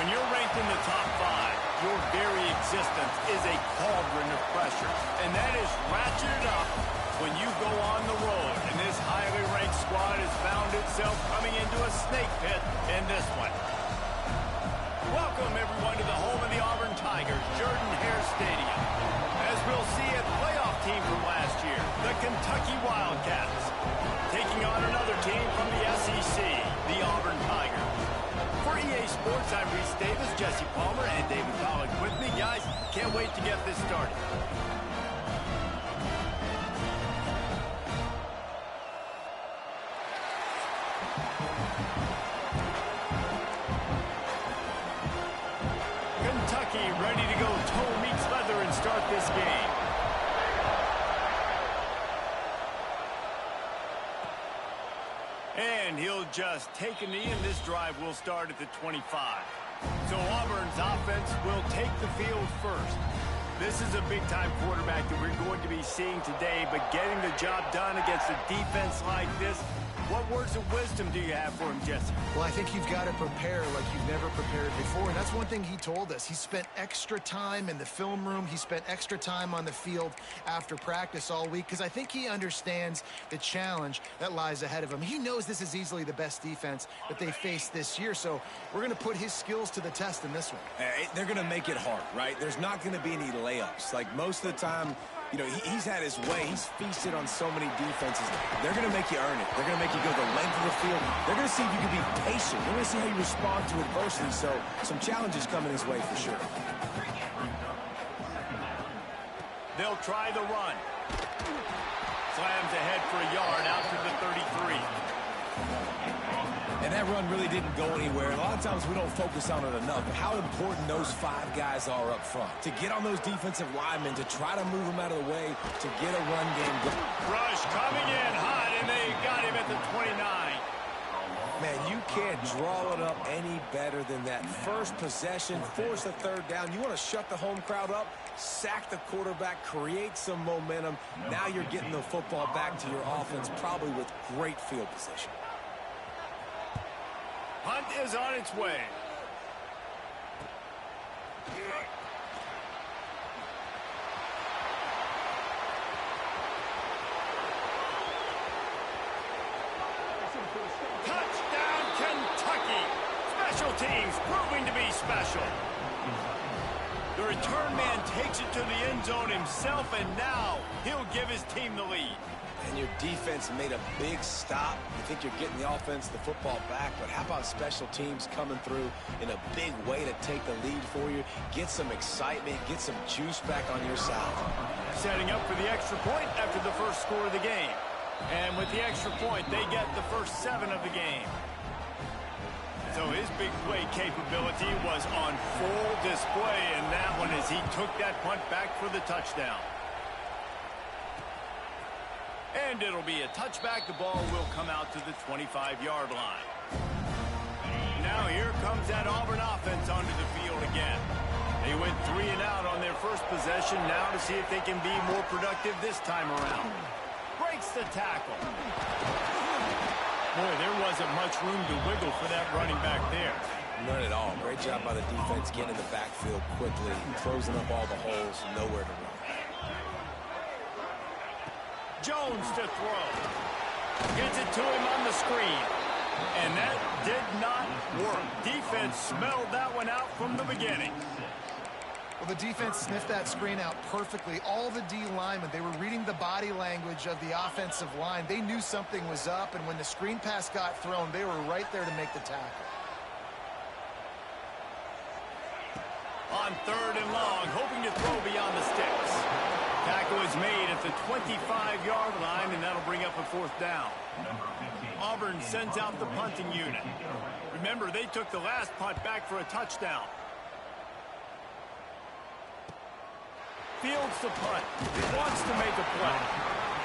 When you're ranked in the top 5, your very existence is a cauldron of pressure. And that is ratcheted up when you go on the road. And this highly ranked squad has found itself coming into a snake pit in this one. Welcome, everyone, to the home of the Auburn Tigers, Jordan-Hare Stadium. As we'll see, a playoff team from last year, the Kentucky Wildcats, taking on another team from the SEC, the Auburn Tigers. For EA Sports, I'm Reese Davis, Jesse Palmer, and David Pollack with me. Guys, can't wait to get this started. Kentucky ready to go toe meets leather and start this game. And he'll just take a knee, and this drive will start at the 25. So Auburn's offense will take the field first. This is a big-time quarterback that we're going to be seeing today, but getting the job done against a defense like this, what words of wisdom do you have for him, Jesse? Well, I think you've got to prepare like you've never prepared before, and that's one thing he told us. He spent extra time in the film room. He spent extra time on the field after practice all week because I think he understands the challenge that lies ahead of him. He knows this is easily the best defense that they face this year, so we're going to put his skills to the test in this one. They're going to make it hard, right? There's not going to be any layups. Like most of the time, you know, he's had his way. He's feasted on so many defenses. They're going to make you earn it. They're going to make you go the length of the field. They're going to see if you can be patient. They're going to see how you respond to adversity. So some challenges coming his way for sure. They'll try the run. Slams ahead for a yard out to the 33. And that run really didn't go anywhere. A lot of times we don't focus on it enough, but how important those 5 guys are up front. To get on those defensive linemen, to try to move them out of the way, to get a run game going. Rush coming in hot, and they got him at the 29. Man, you can't draw it up any better than that. First possession, force a third down. You want to shut the home crowd up, sack the quarterback, create some momentum. Now you're getting the football back to your offense, probably with great field position. Hunt is on its way. Touchdown, Kentucky! Special teams proving to be special. The return man takes it to the end zone himself, and now he'll give his team the lead. And your defense made a big stop. You think you're getting the offense, the football back, but how about special teams coming through in a big way to take the lead for you, get some excitement, get some juice back on your side. Setting up for the extra point after the first score of the game. And with the extra point, they get the first 7 of the game. So his big play capability was on full display in that one as he took that punt back for the touchdown. And it'll be a touchback. The ball will come out to the 25-yard line. Now here comes that Auburn offense onto the field again. They went 3 and out on their first possession. Now to see if they can be more productive this time around. Breaks the tackle. Boy, there wasn't much room to wiggle for that running back there. None at all. Great job by the defense getting in the backfield quickly, closing up all the holes, nowhere to run. Jones to throw. Gets it to him on the screen. And that did not work. Defense smelled that one out from the beginning. Well, the defense sniffed that screen out perfectly. All the D linemen, they were reading the body language of the offensive line. They knew something was up, and when the screen pass got thrown, they were right there to make the tackle. On 3rd and long, hoping to throw beyond the sticks. Tackle is made at the 25-yard line, and that'll bring up a 4th down. Auburn sends out the punting unit. Remember, they took the last punt back for a touchdown. Fields the punt. Wants to make a play.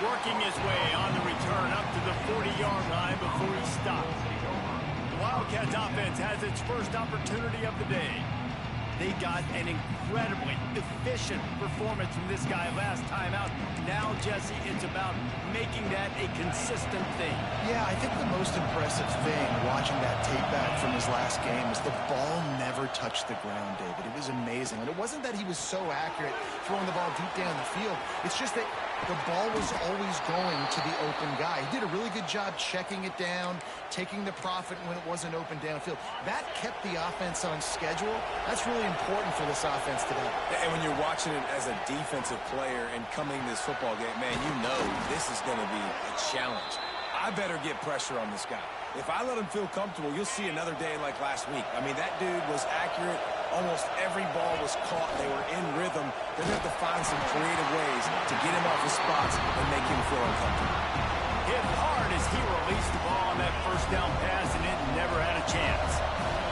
Working his way on the return up to the 40-yard line before he stops. The Wildcats offense has its first opportunity of the day. They got an incredibly efficient performance from this guy last time out. Now, Jesse, it's about making that a consistent thing. Yeah, I think the most impressive thing watching that tape back from his last game is the ball never touched the ground, David. It was amazing. And it wasn't that he was so accurate throwing the ball deep down the field. It's just that the ball was always going to the open guy. He did a really good job checking it down, taking the profit when it wasn't open downfield. That kept the offense on schedule. That's really important for this offense today. And when you're watching it as a defensive player and coming to this football game, man, you know this is going to be a challenge. I better get pressure on this guy. If I let him feel comfortable, you'll see another day like last week. I mean, that dude was accurate. Almost every ball was caught. They were in rhythm. They're going to have to find some creative ways to get him off his spots and make him feel uncomfortable. Hit hard as he released the ball on that first down pass, and it never had a chance.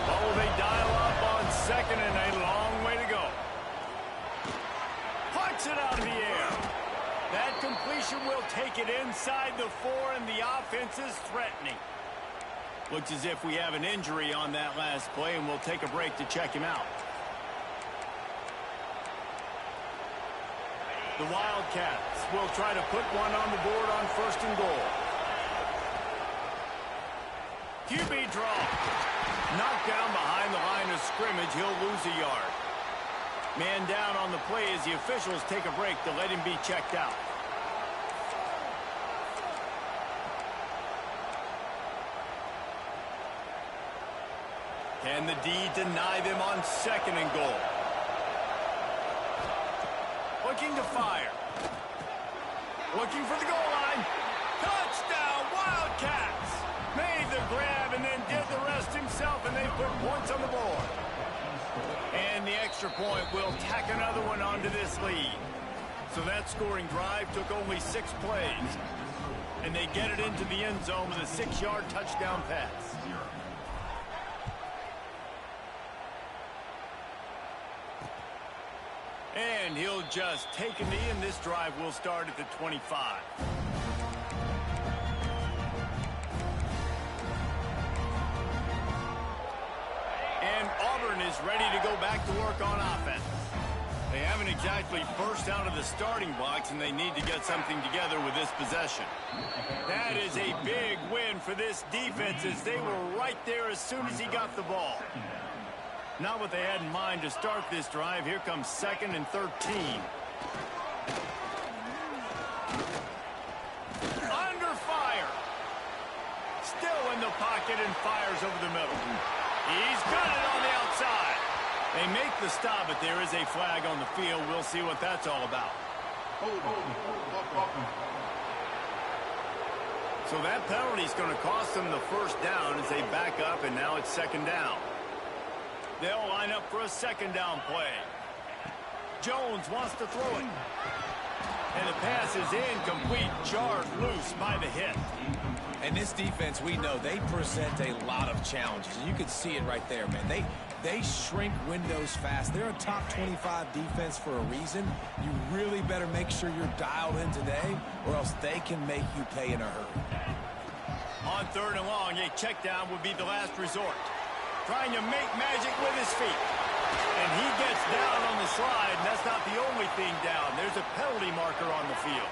Oh, they dial up on second, and a long way to go. Punts it out of the air. That completion will take it inside the 4, and the offense is threatening. Looks as if we have an injury on that last play, and we'll take a break to check him out. The Wildcats will try to put one on the board on 1st and goal. QB draw. Knocked down behind the line of scrimmage. He'll lose a yard. Man down on the play as the officials take a break to let him be checked out. Can the D deny them on 2nd and goal? Looking to fire. Looking for the goal line. Touchdown, Wildcats! Made the grab and then did the rest himself, and they put points on the board. And the extra point will tack another one onto this lead. So that scoring drive took only 6 plays. And they get it into the end zone with a 6-yard touchdown pass. And he'll just take a knee, and this drive will start at the 25. And Auburn is ready to go back to work on offense. They haven't exactly burst out of the starting blocks, and they need to get something together with this possession. That is a big win for this defense, as they were right there as soon as he got the ball. Not what they had in mind to start this drive. Here comes 2nd and 13. Under fire. Still in the pocket and fires over the middle. He's got it on the outside. They make the stop, but there is a flag on the field. We'll see what that's all about. So that penalty is going to cost them the 1st down as they back up, and now it's 2nd down. They'll line up for a 2nd down play. Jones wants to throw it. And the pass is incomplete, jarred loose by the hit. And this defense, we know, they present a lot of challenges. And you can see it right there, man. They shrink windows fast. They're a top 25 defense for a reason. You really better make sure you're dialed in today, or else they can make you pay in a hurry. On 3rd and long, a check down would be the last resort. Trying to make magic with his feet. And he gets down on the slide, and that's not the only thing down. There's a penalty marker on the field.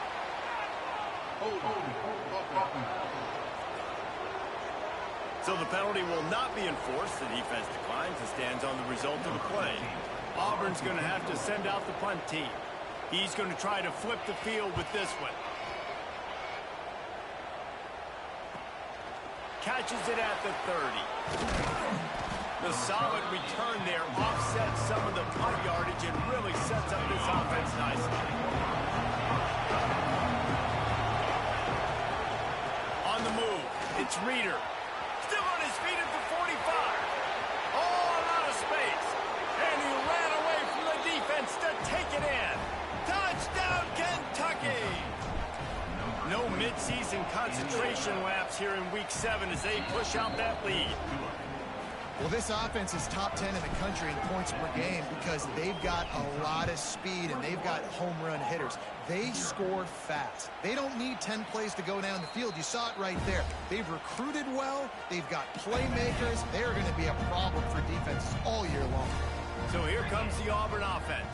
So the penalty will not be enforced. The defense declines and stands on the result of the play. Auburn's going to have to send out the punt team. He's going to try to flip the field with this one. Catches it at the 30. The solid return there offsets some of the punt yardage and really sets up this offense nicely. On the move, it's Reeder. Still on his feet at the 45. All out of space. And he ran away from the defense to take it in. Touchdown, Kentucky! No midseason concentration laps here in Week 7 as they push out that lead. Well, this offense is top 10 in the country in points per game because they've got a lot of speed and they've got home run hitters. They score fast. They don't need 10 plays to go down the field. You saw it right there. They've recruited well. They've got playmakers. They're going to be a problem for defenses all year long. So here comes the Auburn offense.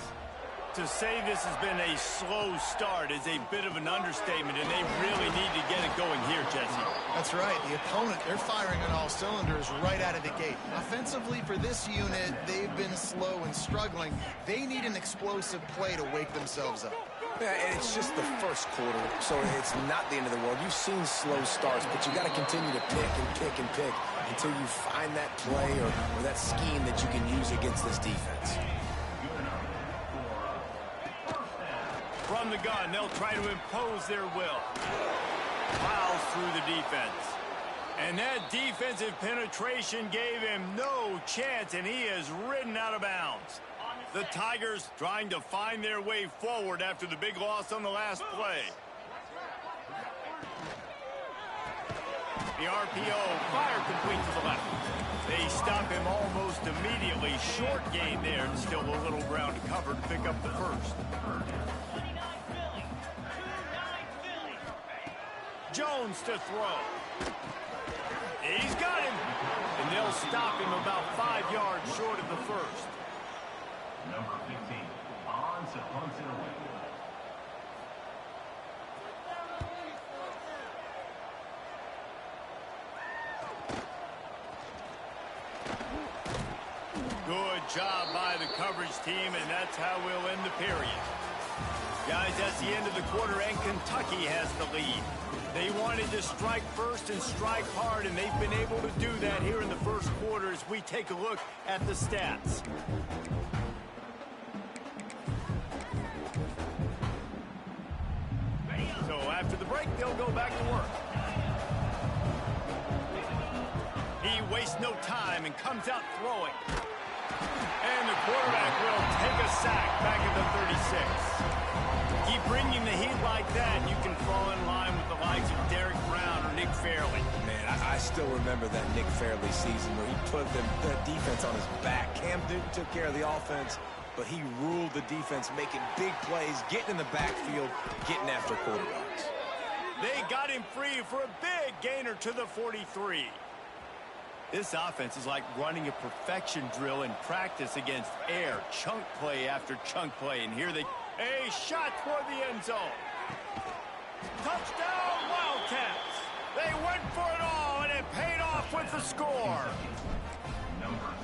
To say this has been a slow start is a bit of an understatement, and they really need to get it going here, Jesse. That's right. The opponent, they're firing on all cylinders right out of the gate. Offensively, for this unit, they've been slow and struggling. They need an explosive play to wake themselves up. Yeah, and it's just the first quarter, so it's not the end of the world. You've seen slow starts, but you got to continue to pick and pick and pick until you find that play or that scheme that you can use against this defense. From the gun, they'll try to impose their will. Fouls through the defense. And that defensive penetration gave him no chance, and he is ridden out of bounds. The Tigers trying to find their way forward after the big loss on the last play. The RPO, fire complete to the left. They stop him almost immediately. Short gain there, and still a little ground to cover to pick up the first. Jones to throw. He's got him. And they'll stop him about 5 yards short of the first. Number 15, on to punts it away. Good job by the coverage team, and that's how we'll end the period. Guys, that's the end of the quarter, and Kentucky has the lead. They wanted to strike first and strike hard, and they've been able to do that here in the first quarter as we take a look at the stats. So after the break, they'll go back to work. He wastes no time and comes out throwing. And the quarterback will take a sack back at the 36. Keep bringing the heat like that, and you can fall in line with the likes of Derek Brown or Nick Fairley. Man, I still remember that Nick Fairley season where he put the defense on his back. Cam Newton took care of the offense, but he ruled the defense, making big plays, getting in the backfield, getting after quarterbacks. They got him free for a big gainer to the 43. This offense is like running a perfection drill in practice against air. Chunk play after chunk play. And here a shot toward the end zone. Touchdown, Wildcats. They went for it all, and it paid off with the score.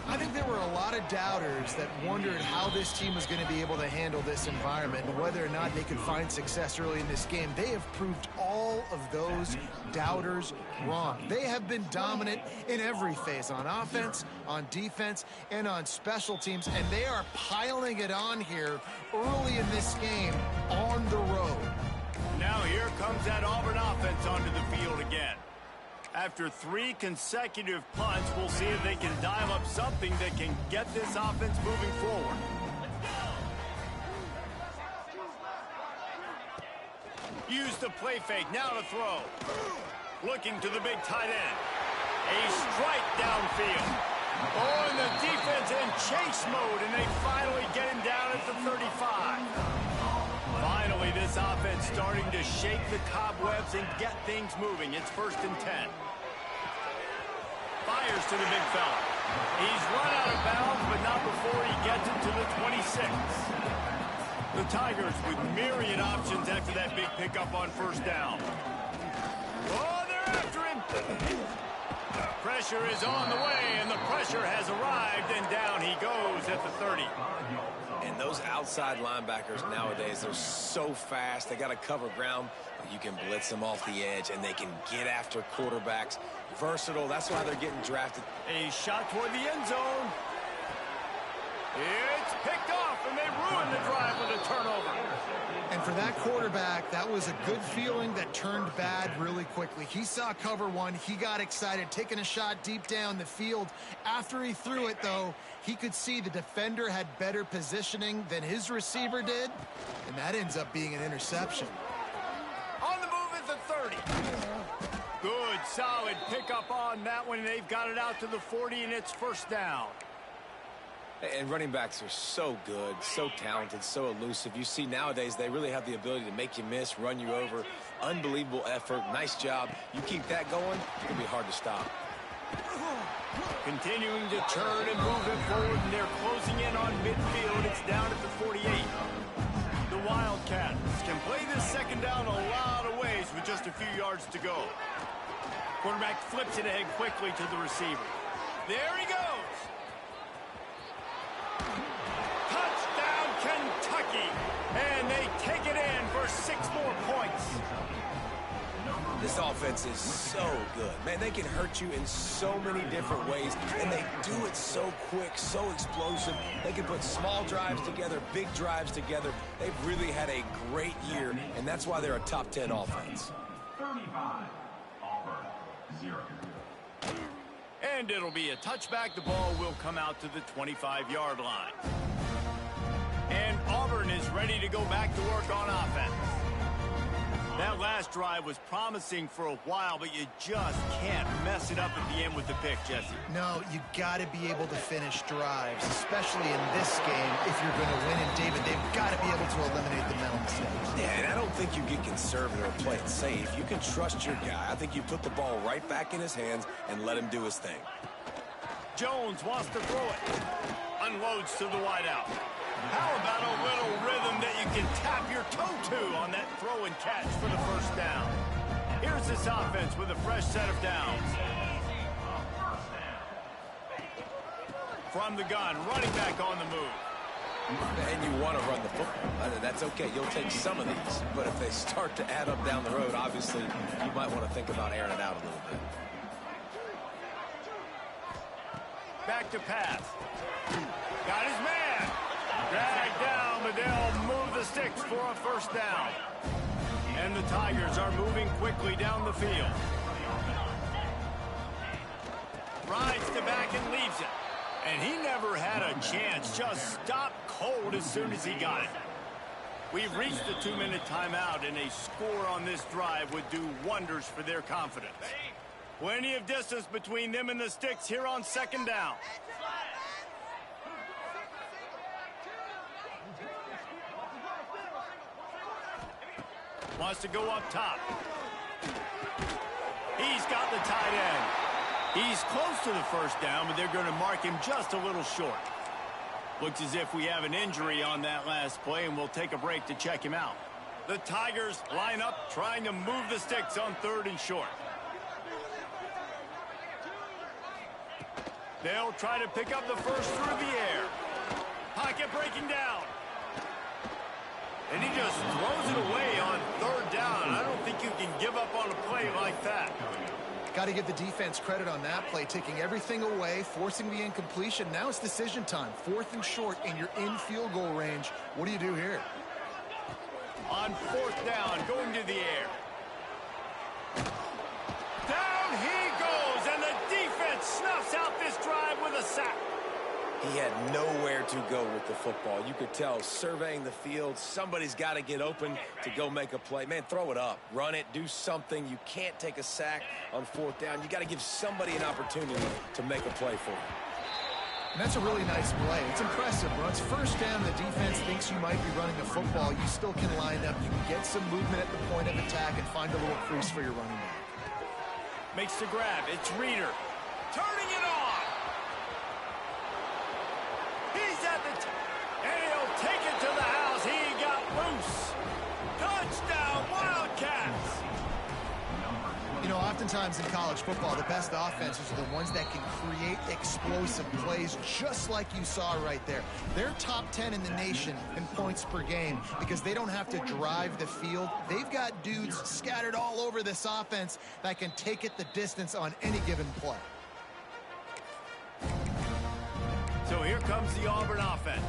I think there were a lot of doubters that wondered how this team was going to be able to handle this environment and whether or not they could find success early in this game. They have proved all of those doubters wrong. They have been dominant in every phase, on offense, on defense, and on special teams, and they are piling it on here early in this game on the road. Now here comes that Auburn offense onto the field again. After 3 consecutive punts, we'll see if they can dial up something that can get this offense moving forward. Use the play fake, now to throw. Looking to the big tight end. A strike downfield. Oh, and the defense in chase mode, and they finally get him down at the 35. Finally, this offense starting to shake the cobwebs and get things moving. It's 1st and 10. Fires to the big fella. He's run out of bounds, but not before he gets it to the 26. The Tigers with myriad options after that big pickup on 1st down. Oh, they're after him. Pressure is on the way, and the pressure has arrived, and down he goes at the 30. And those outside linebackers nowadays, they're so fast. They got to cover ground. You can blitz them off the edge, and they can get after quarterbacks. Versatile. That's why they're getting drafted. A shot toward the end zone. It's picked off, and they ruined the drive with a turnover. And for that quarterback, that was a good feeling that turned bad really quickly. He saw cover one. He got excited, taking a shot deep down the field. After he threw it, though, he could see the defender had better positioning than his receiver did, and that ends up being an interception. On the move at the 30. Good, solid pickup on that one. They've got it out to the 40, and it's 1st down. And running backs are so good, so talented, so elusive. You see nowadays they really have the ability to make you miss, run you over. Unbelievable effort. Nice job. You keep that going, it'll be hard to stop. Continuing to turn and move it forward, and they're closing in on midfield. It's down at the 48. The Wildcats can play this second down a lot of ways with just a few yards to go. Quarterback flips it ahead quickly to the receiver. There he goes. Touchdown, Kentucky. And they take it in for 6 more points. This offense is so good. Man, they can hurt you in so many different ways, and they do it so quick, so explosive. They can put small drives together, big drives together. They've really had a great year, and that's why they're a top 10 offense. 35, Auburn, 0. And it'll be a touchback. The ball will come out to the 25-yard line. And Auburn is ready to go back to work on offense. That last drive was promising for a while, but you just can't mess it up at the end with the pick, Jesse. No, you got to be able to finish drives, especially in this game. If you're going to win, and David, they've got to be able to eliminate the mental mistakes. Yeah, and I don't think you get conservative or play it safe. You can trust your guy. I think you put the ball right back in his hands and let him do his thing. Jones wants to throw it. Unloads to the wideout. How about a little rhythm that you can tap your toe to on that throw and catch for the first down? Here's this offense with a fresh set of downs. From the gun, running back on the move. And you want to run the football. That's okay. You'll take some of these. But if they start to add up down the road, obviously, you might want to think about airing it out a little bit. Back to pass. Got his man. Dragged down, but they'll move the sticks for a first down. And the Tigers are moving quickly down the field. Rides to back and leaves it. And he never had a chance. Just stopped cold as soon as he got it. We've reached the 2-minute timeout, and a score on this drive would do wonders for their confidence. Plenty of distance between them and the sticks here on second down. Wants to go up top. He's got the tight end. He's close to the first down, but they're going to mark him just a little short. Looks as if we have an injury on that last play, and we'll take a break to check him out. The Tigers line up, trying to move the sticks on 3rd and short. They'll try to pick up the first through the air. Pocket breaking down. And he just throws it away on 3rd down. I don't think you can give up on a play like that. Got to give the defense credit on that play, taking everything away, forcing the incompletion. Now it's decision time. 4th and short, and you're in field goal range. What do you do here? On 4th down, going to the air. Down he goes, and the defense snuffs out this drive with a sack. He had nowhere to go with the football. You could tell, surveying the field, somebody's got to get open to go make a play. Man, throw it up. Run it. Do something. You can't take a sack on 4th down. You got to give somebody an opportunity to make a play for you. And that's a really nice play. It's impressive. When it's first down, the defense thinks you might be running the football. You still can line up. You can get some movement at the point of attack and find a little crease for your running back. Makes the grab. It's Reeder. Turning it on. He's at the and he'll take it to the house. He got loose. Touchdown, Wildcats. You know, oftentimes in college football, the best offenses are the ones that can create explosive plays, just like you saw right there. They're top 10 in the nation in points per game because they don't have to drive the field. They've got dudes scattered all over this offense that can take it the distance on any given play. So here comes the Auburn offense.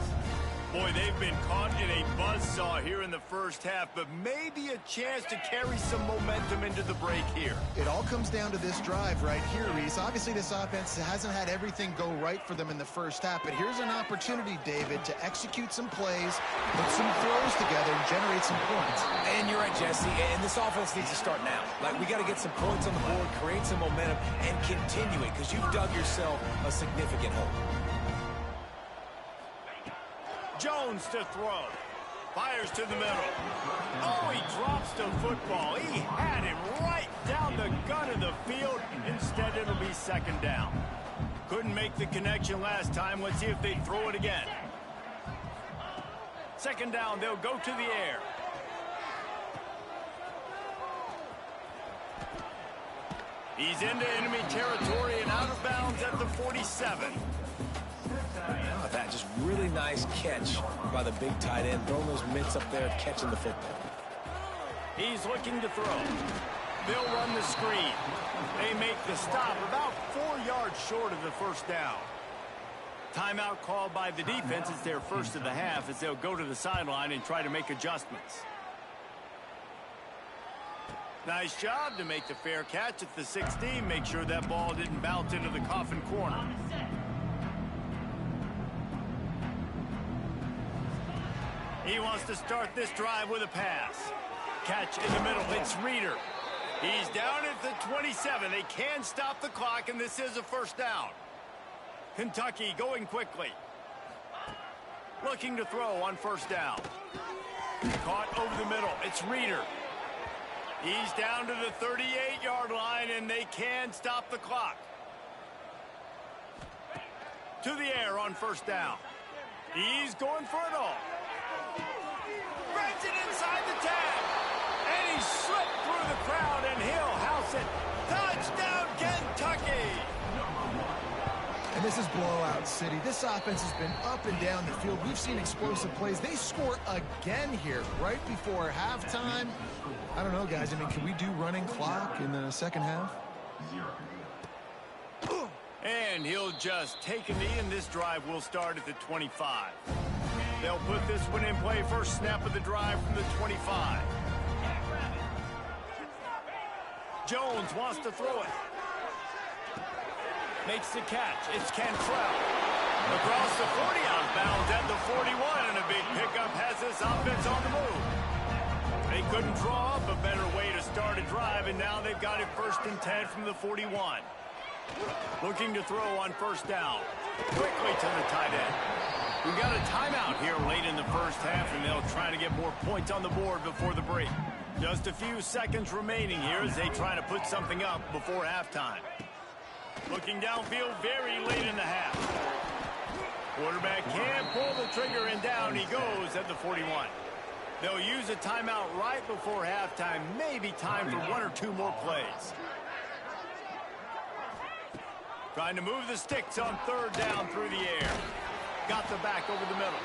Boy, they've been caught in a buzzsaw here in the first half, but maybe a chance to carry some momentum into the break here. It all comes down to this drive right here, Reese. Obviously, this offense hasn't had everything go right for them in the first half, but here's an opportunity, David, to execute some plays, put some throws together, and generate some points. And you're right, Jesse, and this offense needs to start now. Like, we got to get some points on the board, create some momentum, and continue it, because you've dug yourself a significant hole. Jones to throw. Fires to the middle. Oh, he drops the football. He had him right down the gun of the field. Instead, it'll be second down. Couldn't make the connection last time. Let's see if they throw it again. Second down, they'll go to the air. He's into enemy territory and out of bounds at the 47. Oh, that just really nice catch by the big tight end. Throwing those mitts up there, catching the football. He's looking to throw. They'll run the screen. They make the stop about 4 yards short of the first down. Timeout called by the defense. It's their first of the half as they'll go to the sideline and try to make adjustments. Nice job to make the fair catch at the 16. Make sure that ball didn't bounce into the coffin corner. He wants to start this drive with a pass. Catch in the middle. It's Reeder. He's down at the 27. They can stop the clock, and this is a first down. Kentucky going quickly. Looking to throw on first down. Caught over the middle. It's Reeder. He's down to the 38-yard line, and they can stop the clock. To the air on first down. He's going for it all. Grabs it inside the 10. And he slipped through the crowd, and he'll house it. Touchdown, Kentucky! And this is blowout city. This offense has been up and down the field. We've seen explosive plays. They score again here right before halftime. I don't know, guys. I mean, can we do running clock in the second half? And he'll just take a knee, and this drive will start at the 25. They'll put this one in play. First snap of the drive from the 25. Jones wants to throw it. Makes the catch. It's Cantrell. Across the 40, out of bounds at the 41, and a big pickup has this offense on the move. They couldn't draw up a better way to start a drive, and now they've got it 1st and 10 from the 41. Looking to throw on first down. Quickly to the tight end. We've got a timeout here late in the first half, and they'll try to get more points on the board before the break. Just a few seconds remaining here as they try to put something up before halftime. Looking downfield very late in the half. Quarterback can't pull the trigger, and down he goes at the 41. They'll use a timeout right before halftime. Maybe time for 1 or 2 more plays. Trying to move the sticks on third down through the air. Got the back over the middle.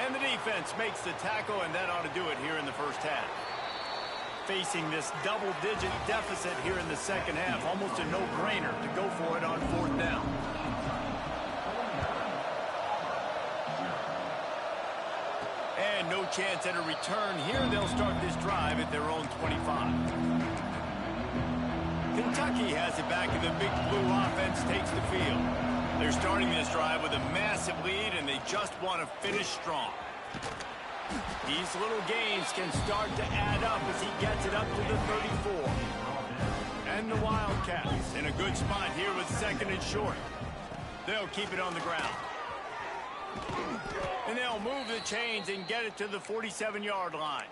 And the defense makes the tackle, and that ought to do it here in the first half. Facing this double-digit deficit here in the second half, almost a no-brainer to go for it on fourth down. And no chance at a return here. They'll start this drive at their own 25. Kentucky has it back, and the Big Blue offense takes the field. They're starting this drive with a massive lead, and they just want to finish strong. These little gains can start to add up as he gets it up to the 34. And the Wildcats in a good spot here with 2nd and short. They'll keep it on the ground. And they'll move the chains and get it to the 47-yard line.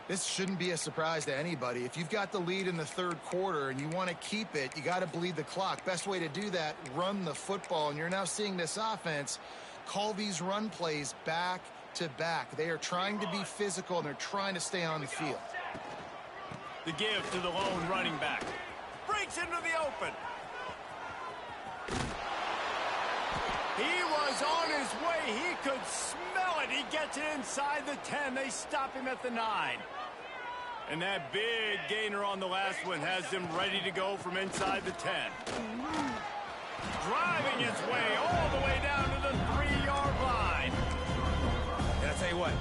This shouldn't be a surprise to anybody. If you've got the lead in the third quarter and you want to keep it, you got to bleed the clock. Best way to do that, run the football. And you're now seeing this offense call these run plays back to back. They are trying to be physical, and they're trying to stay on the field. The give to the lone running back. Breaks into the open. He was on his way. He could smell it. He gets it inside the 10. They stop him at the 9. And that big gainer on the last one has them ready to go from inside the 10. Driving its way all the way down to the 3-yard line. And I'll tell you what,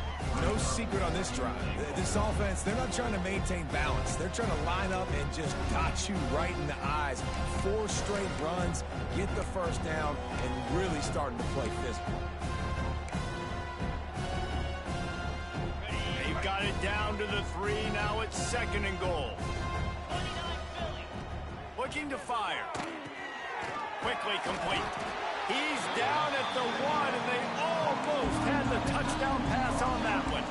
no secret on this drive. This offense, they're not trying to maintain balance. They're trying to line up and just dot you right in the eyes. 4 straight runs, get the first down, and really starting to play physical. They've got it down to the 3. Now it's 2nd and goal. Looking to fire. Quickly complete. He's down at the 1, and they almost had the touchdown pass on that one.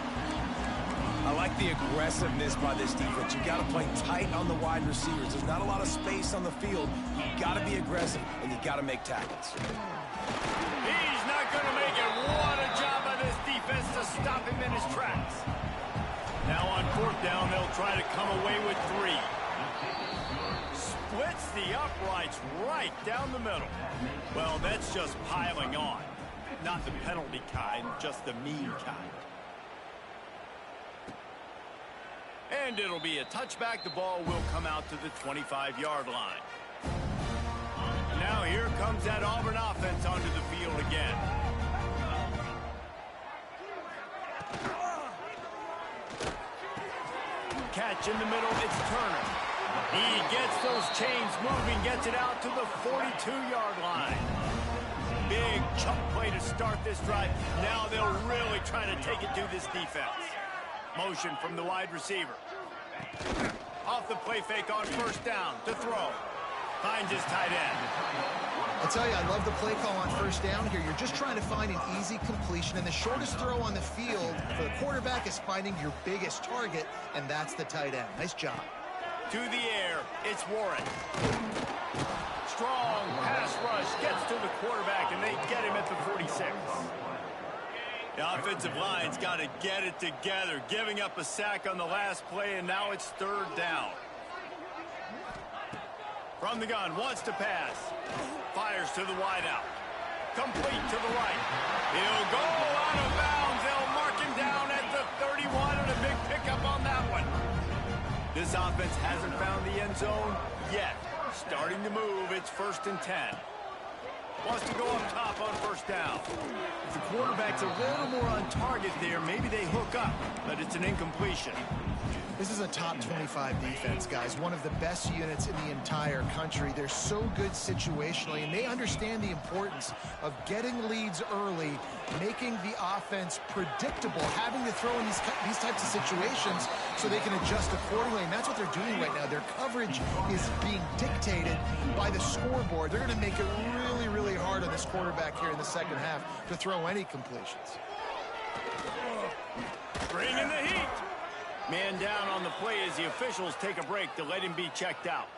I like the aggressiveness by this defense. You got to play tight on the wide receivers. There's not a lot of space on the field. You got to be aggressive, and you got to make tackles. He's not going to make it. What a job by this defense to stop him in his tracks. Now on fourth down, they'll try to come away with 3. Splits the uprights right down the middle. Well, that's just piling on. Not the penalty kind, just the mean kind. And it'll be a touchback. The ball will come out to the 25-yard line. Now here comes that Auburn offense onto the field again. Catch in the middle, it's Turner. He gets those chains moving, gets it out to the 42-yard line. Big chunk play to start this drive. Now they'll really try to take it to this defense. Motion from the wide receiver. Off the play fake on first down to throw. Finds his tight end. I'll tell you, I love the play call on first down here. You're just trying to find an easy completion, and the shortest throw on the field for the quarterback is finding your biggest target, and that's the tight end. Nice job. To the air, it's Warren. Strong pass rush gets to the quarterback, and they get him at the 46. The offensive line's got to get it together, giving up a sack on the last play, and now it's third down. From the gun, wants to pass. Fires to the wideout. Complete to the right. He'll go out of bounds. They'll mark him down at the 31, and a big pickup on that one. This offense hasn't found the end zone yet. Starting to move, it's 1st and 10. Wants to go up top on first down. If the quarterback's a little more on target there, maybe they hook up, but it's an incompletion. This is a top 25 defense, guys. One of the best units in the entire country. They're so good situationally, and they understand the importance of getting leads early, making the offense predictable, having to throw in these types of situations so they can adjust accordingly, and that's what they're doing right now. Their coverage is being dictated by the scoreboard. They're going to make it really, really hard on this quarterback here in the second half to throw any completions. Bring in the heat. Man down on the play as the officials take a break to let him be checked out.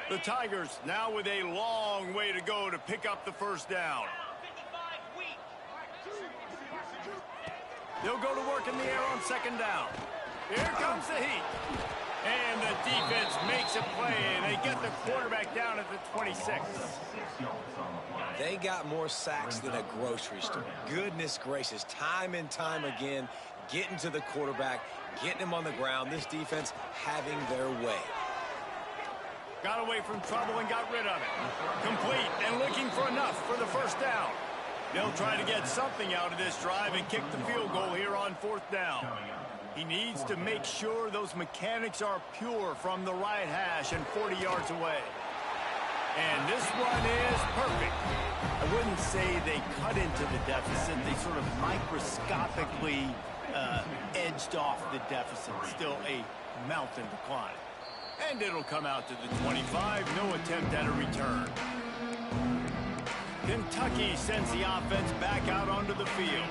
The Tigers now with a long way to go to pick up the first down. They'll go to work in the air on second down. Here comes the heat. And the defense makes a play, and they get the quarterback down at the 26. They got more sacks than a grocery store. Goodness gracious, time and time again, getting to the quarterback, getting him on the ground. This defense having their way. Got away from trouble and got rid of it. Complete and looking for enough for the first down. They'll try to get something out of this drive and kick the field goal here on fourth down. He needs to make sure those mechanics are pure from the right hash and 40 yards away. And this one is perfect. I wouldn't say they cut into the deficit. They sort of microscopically edged off the deficit. Still a mountain to climb. And it'll come out to the 25. No attempt at a return. Kentucky sends the offense back out onto the field.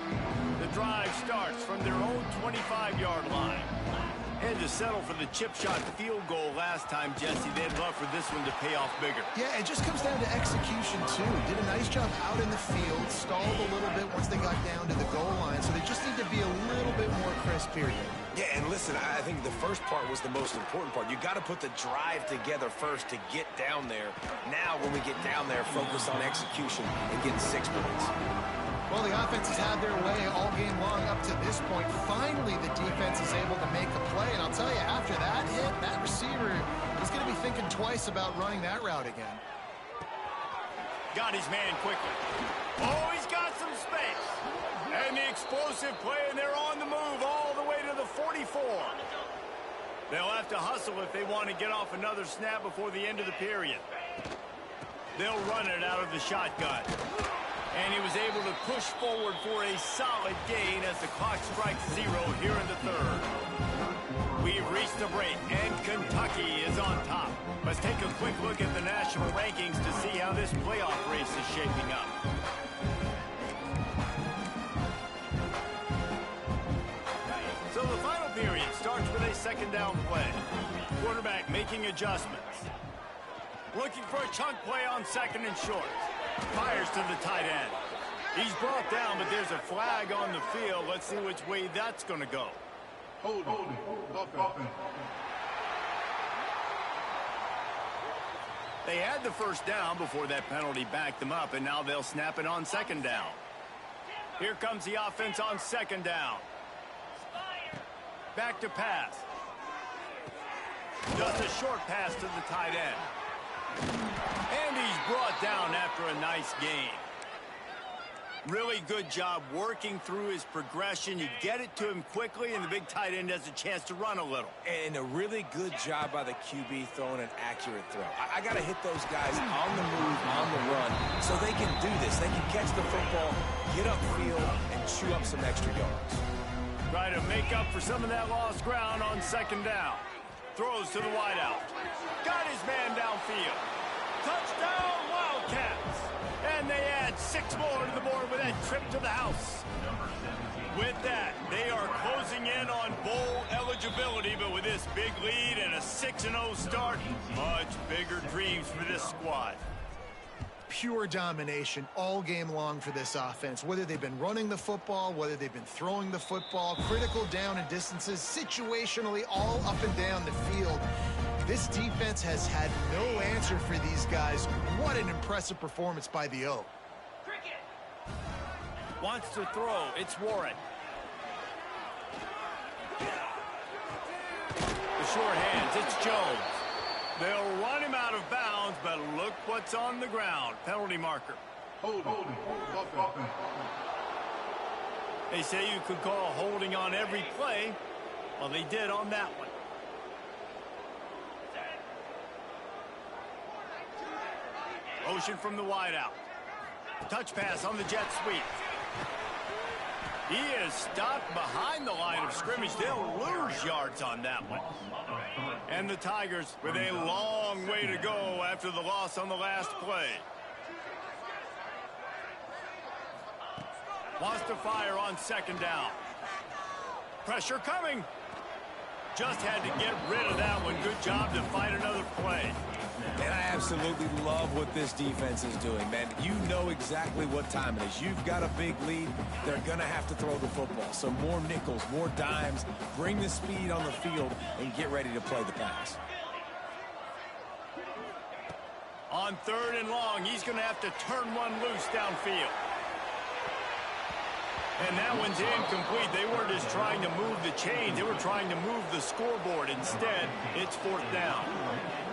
The drive starts from their own 25-yard line. Had to settle for the chip shot field goal last time, Jesse. They'd love for this one to pay off bigger. Yeah, it just comes down to execution, too. Did a nice job out in the field, stalled a little bit once they got down to the goal line, so they just need to be a little bit more crisp here. Yeah, and listen, I think the first part was the most important part. You got to put the drive together first to get down there. Now, when we get down there, focus on execution and get 6 points. Well, the offense has had their way all game long up to this point. Finally, the defense is able to make a play. And I'll tell you, after that hit, that receiver is going to be thinking twice about running that route again. Got his man quickly. Oh, he's got some space. And the explosive play, and they're on the move all the way to the 44. They'll have to hustle if they want to get off another snap before the end of the period. They'll run it out of the shotgun. And he was able to push forward for a solid gain as the clock strikes 0 here in the third. We've reached a break, and Kentucky is on top. Let's take a quick look at the national rankings to see how this playoff race is shaping up. So the final period starts. quarterback making adjustments. Looking for a chunk play on 2nd and short. Fires to the tight end. He's brought down, but there's a flag on the field. Let's see which way that's going to go. Hold. They had the first down before that penalty backed them up, and now they'll snap it on 2nd down. Here comes the offense on 2nd down. Back to pass. Just a short pass to the tight end. And he's brought down after a nice gain. Really good job working through his progression. You get it to him quickly, and the big tight end has a chance to run a little. And a really good job by the QB throwing an accurate throw. I got to hit those guys on the move, on the run, so they can do this. They can catch the football, get upfield, and chew up some extra yards. Try to make up for some of that lost ground on 2nd down. Throws to the wideout. Got his man downfield. Touchdown, Wildcats. And they add 6 more to the board with that trip to the house. With that, they are closing in on bowl eligibility, but with this big lead and a 6-0 start, much bigger dreams for this squad. Pure domination all game long for this offense. Whether they've been running the football, whether they've been throwing the football, critical down and distances, situationally all up and down the field. This defense has had no answer for these guys. What an impressive performance by the O. Wants to throw. It's Warren. The short hands. It's Jones. They'll run him out of bounds, but look what's on the ground. Penalty marker. Hold. They say you could call holding on every play. Well, they did on that one. Motion from the wideout. Touch pass on the jet sweep. He is stopped behind the line of scrimmage. They'll lose yards on that one. And the Tigers with a long way to go after the loss on the last play. Wants to fire on 2nd down. Pressure coming. Just had to get rid of that one. Good job to fight another play. And I absolutely love what this defense is doing, man. You know exactly what time it is. You've got a big lead. They're going to have to throw the football. So more nickels, more dimes, bring the speed on the field, and get ready to play the pass. On 3rd and long, he's going to have to turn one loose downfield. And that one's incomplete. They weren't just trying to move the chains. They were trying to move the scoreboard. Instead, it's 4th down.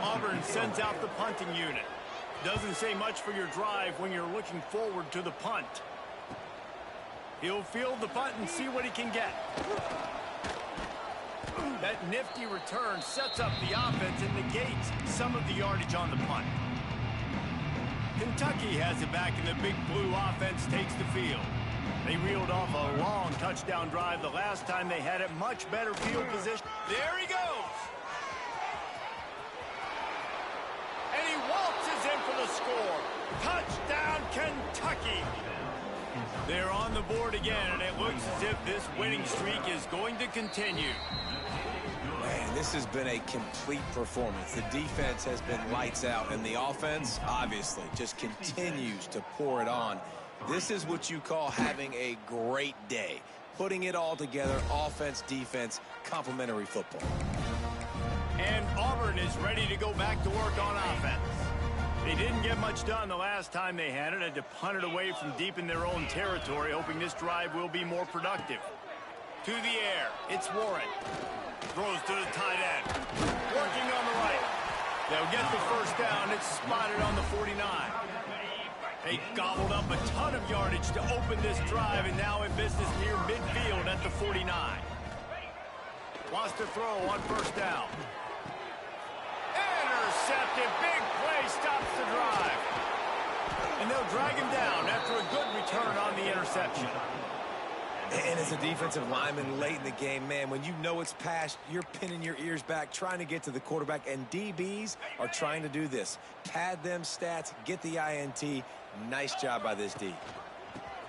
Auburn sends out the punting unit. Doesn't say much for your drive when you're looking forward to the punt. He'll field the punt and see what he can get. That nifty return sets up the offense and negates some of the yardage on the punt. Kentucky has it back, and the big blue offense takes the field. They reeled off a long touchdown drive the last time they had it. Much better field position. There he goes. And he waltzes in for the score. Touchdown, Kentucky. They're on the board again, and it looks as if this winning streak is going to continue. Man, this has been a complete performance. The defense has been lights out, and the offense, obviously, just continues to pour it on. This is what you call having a great day. Putting it all together, offense, defense, complementary football. And Auburn is ready to go back to work on offense. They didn't get much done the last time they had it. Had to punt it away from deep in their own territory, hoping this drive will be more productive. To the air, it's Warren. Throws to the tight end. Working on the right. They'll get the first down. It's spotted on the 49. They gobbled up a ton of yardage to open this drive, and now in business near midfield at the 49. Wants to throw on 1st down. Intercepted. Big play stops the drive. And they'll drag him down after a good return on the interception. And as a defensive lineman late in the game, man, when you know it's past, you're pinning your ears back, trying to get to the quarterback, and DBs are trying to do this. Pad them stats, get the INT. Nice job by this D.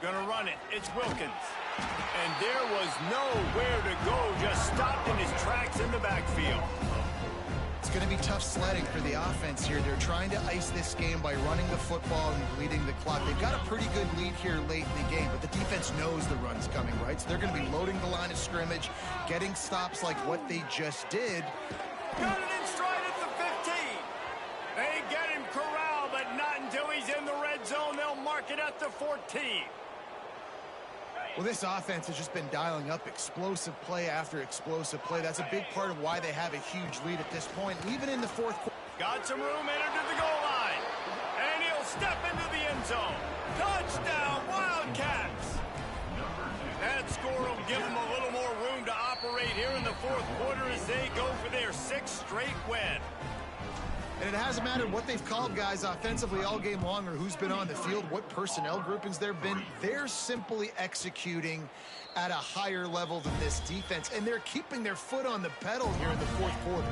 Gonna run it. It's Wilkins. And there was nowhere to go. Just stopped in his tracks in the backfield. going to be tough sledding for the offense here. They're trying to ice this game by running the football and bleeding the clock. They've got a pretty good lead here late in the game, but the defense knows the run's coming, right? So they're going to be loading the line of scrimmage, getting stops like what they just did. Got it in stride at the 15. They get him corralled, but not until he's in the red zone. They'll mark it at the 14. Well, this offense has just been dialing up explosive play after explosive play. That's a big part of why they have a huge lead at this point, even in the fourth quarter. Got some room, entered to the goal line. And he'll step into the end zone. Touchdown, Wildcats! That score will give them a little more room to operate here in the fourth quarter as they go for their 6th straight win. And it hasn't mattered what they've called guys offensively all game long or who's been on the field, what personnel groupings there have been. They're simply executing at a higher level than this defense, and they're keeping their foot on the pedal here in the fourth quarter.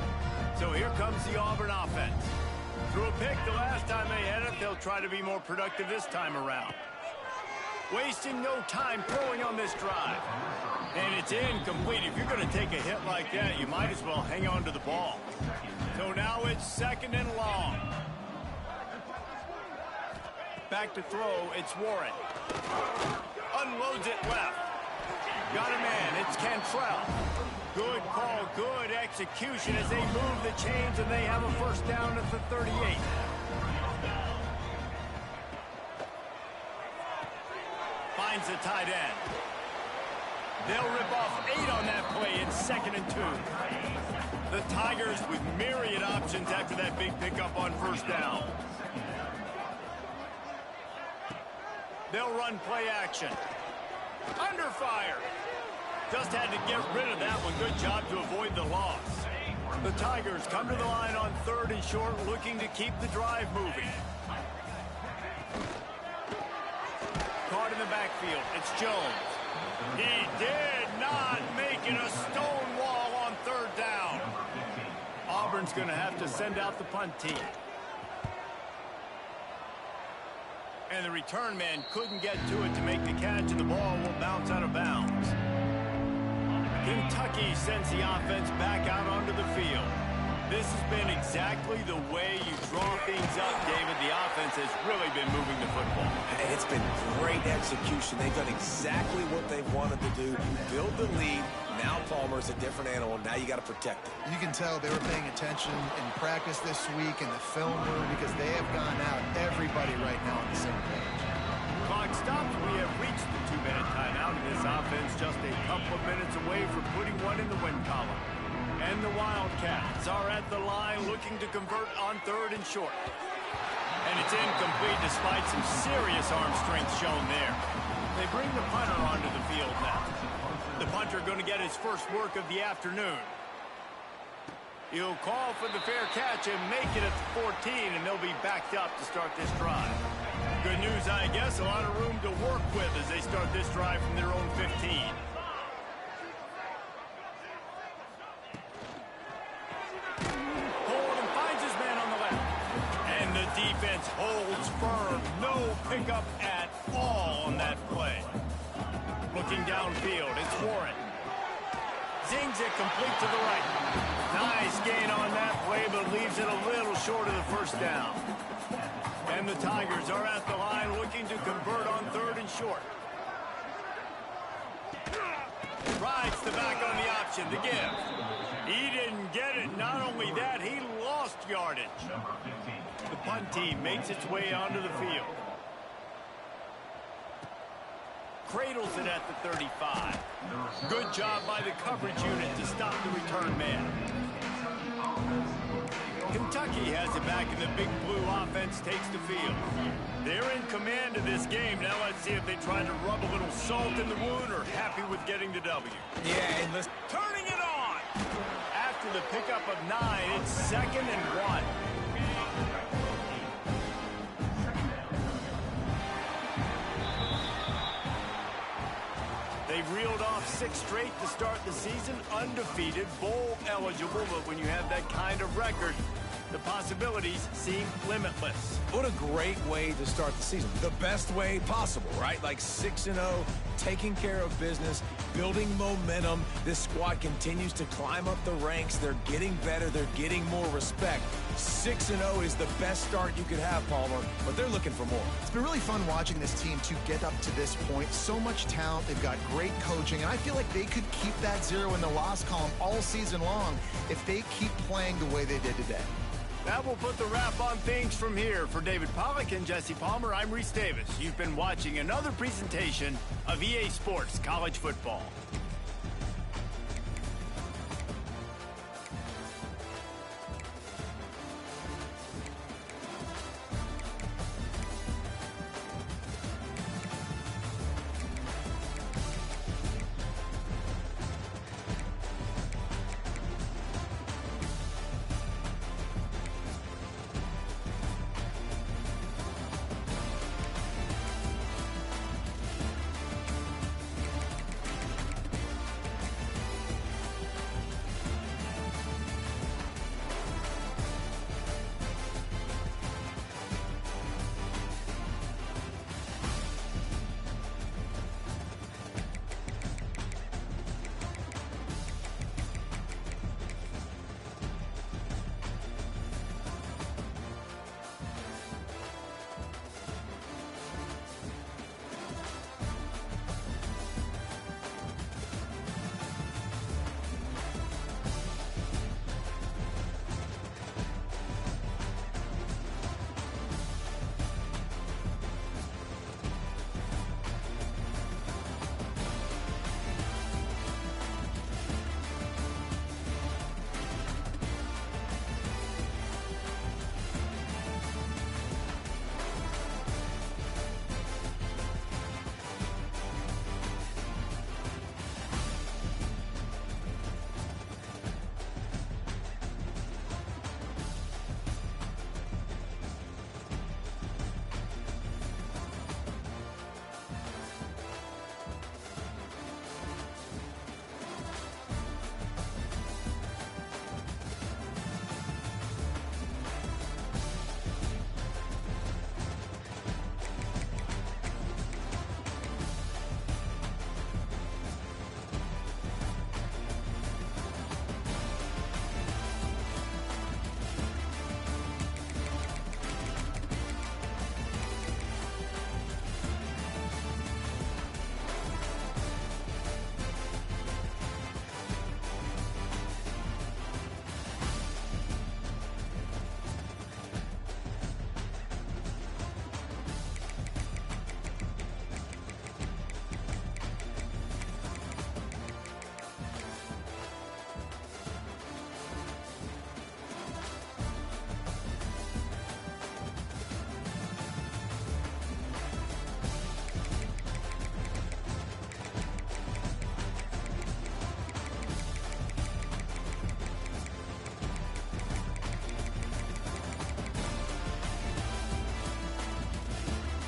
So here comes the Auburn offense. Threw a pick the last time they had it. They'll try to be more productive this time around. Wasting no time throwing on this drive. And it's incomplete. If you're going to take a hit like that, you might as well hang on to the ball. So now it's 2nd and long. Back to throw, it's Warren. Unloads it left. Got a man, it's Cantrell. Good call, good execution as they move the chains and they have a first down at the 38. Finds the tight end. They'll rip off 8 on that play. It's 2nd and 2. The Tigers with myriad options after that big pickup on first down. They'll run play action. Under fire. Just had to get rid of that one. Good job to avoid the loss. The Tigers come to the line on 3rd and short, looking to keep the drive moving. Caught in the backfield. It's Jones. He did not make it a stone wall on 3rd down. Auburn's going to have to send out the punt team. And the return man couldn't get to it to make the catch, and the ball will bounce out of bounds. Kentucky sends the offense back out onto the field. This has been exactly the way you draw things up, David. The offense has really been moving the football. And it's been great execution. They've done exactly what they've wanted to do. Build the lead. Now Palmer's a different animal. Now you got to protect it. You can tell they were paying attention in practice this week in the film room because they have gone out, everybody right now on the same page. Clock stopped. We have reached the 2-minute timeout, and this offense just a couple of minutes away from putting one in the win column. And the Wildcats are at the line looking to convert on 3rd and short. And it's incomplete despite some serious arm strength shown there. They bring the punter onto the field now. The punter going to get his first work of the afternoon. He'll call for the fair catch and make it at the 14, and they'll be backed up to start this drive. Good news, I guess, a lot of room to work with as they start this drive from their own 15. Holden finds his man on the left. And the defense holds firm. No pickup at all on that play. Looking downfield, it's Warren. Zings it complete to the right. Nice gain on that play, but leaves it a little short of the first down. And the Tigers are at the line looking to convert on 3rd and short. Rides the back on the option, the give. He didn't get it. Not only that, he lost yardage. The punt team makes its way onto the field. Cradles it at the 35. Good job by the coverage unit to stop the return man. Kentucky has it back, and the Big Blue offense takes the field. They're in command of this game. Now let's see if they try to rub a little salt in the wound or happy with getting the W. Yeah, and listen. Turning it on! After the pickup of 9, it's 2nd and 1. They've reeled off 6 straight to start the season, undefeated, bowl eligible, but when you have that kind of record, The possibilities seem limitless. What a great way to start the season. The best way possible, right? Like 6-0, taking care of business, building momentum. This squad continues to climb up the ranks. They're getting better. They're getting more respect. 6-0 is the best start you could have, Palmer, but they're looking for more. It's been really fun watching this team to get up to this point. So much talent. They've got great coaching, and I feel like they could keep that 0 in the loss column all season long if they keep playing the way they did today. That will put the wrap on things from here. For David Pollack and Jesse Palmer, I'm Reese Davis. You've been watching another presentation of EA Sports College Football.